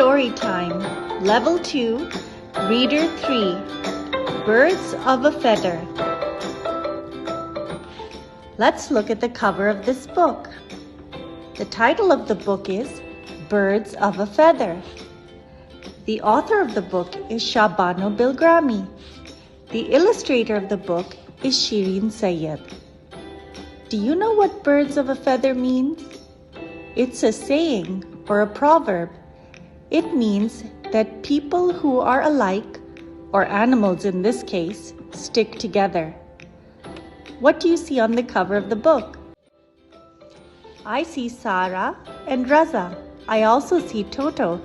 Storytime, Level 2, Reader 3, Birds of a Feather. Let's look at the cover of this book. The title of the book is Birds of a Feather. The author of the book is Shabano Bilgrami. The illustrator of the book is Shireen Sayyed. Do you know what birds of a feather means? It's a saying or a proverb. It means that people who are alike, or animals in this case, stick together. What do you see on the cover of the book? I see Sarah and Raza. I also see Toto.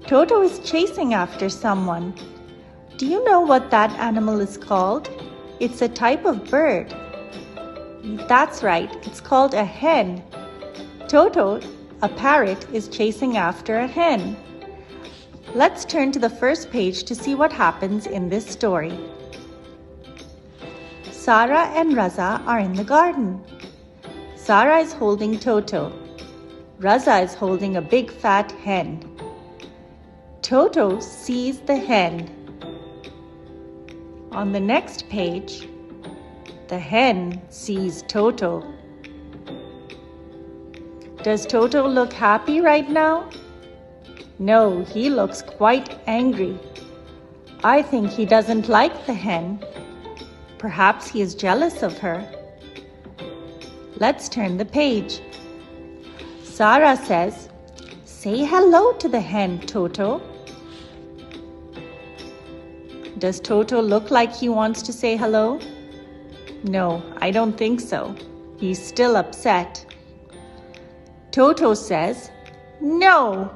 Toto is chasing after someone. Do you know what that animal is called? It's a type of bird. That's right, it's called a hen. Toto, a parrot, is chasing after a hen. Let's turn to the first page to see what happens in this story. Sarah and Raza are in the garden. Sarah is holding Toto. Raza is holding a big fat hen. Toto sees the hen. On the next page, the hen sees Toto. Does Toto look happy right now? No, he looks quite angry. I think he doesn't like the hen. Perhaps he is jealous of her. Let's turn the page. Sarah says, "Say hello to the hen, Toto." Does Toto look like he wants to say hello? No, I don't think so. He's still upset. Toto says, "No."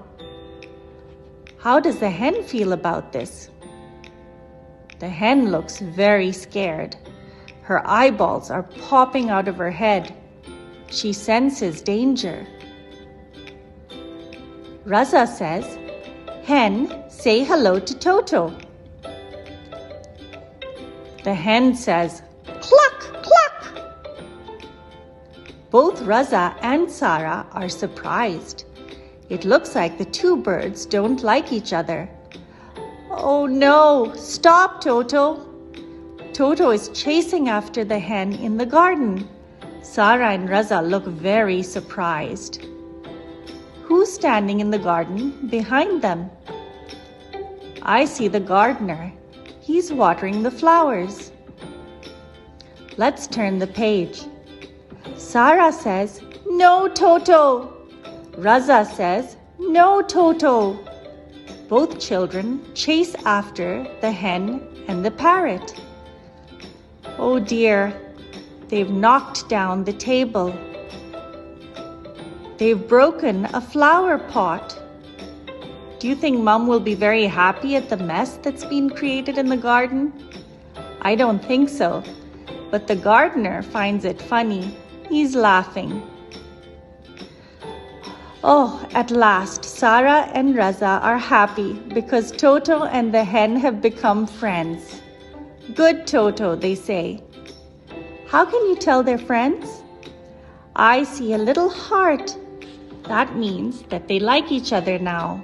How does the hen feel about this? The hen looks very scared. Her eyeballs are popping out of her head. She senses danger. Raza says, "Hen, say hello to Toto." The hen says, "Cluck, cluck." Both Raza and Sarah are surprised. It looks like the two birds don't like each other. Oh no, stop, Toto. Toto is chasing after the hen in the garden. Sarah and Raza look very surprised. Who's standing in the garden behind them? I see the gardener. He's watering the flowers. Let's turn the page. Sarah says, "No, Toto." Raza says, "No, Toto." Both children chase after the hen and the parrot. Oh dear, they've knocked down the table. They've broken a flower pot. Do you think Mom will be very happy at the mess that's been created in the garden? I don't think so, but the gardener finds it funny. He's laughing. Oh, at last, Sarah and Raza are happy because Toto and the hen have become friends. "Good, Toto," they say. How can you tell they're friends? I see a little heart. That means that they like each other now.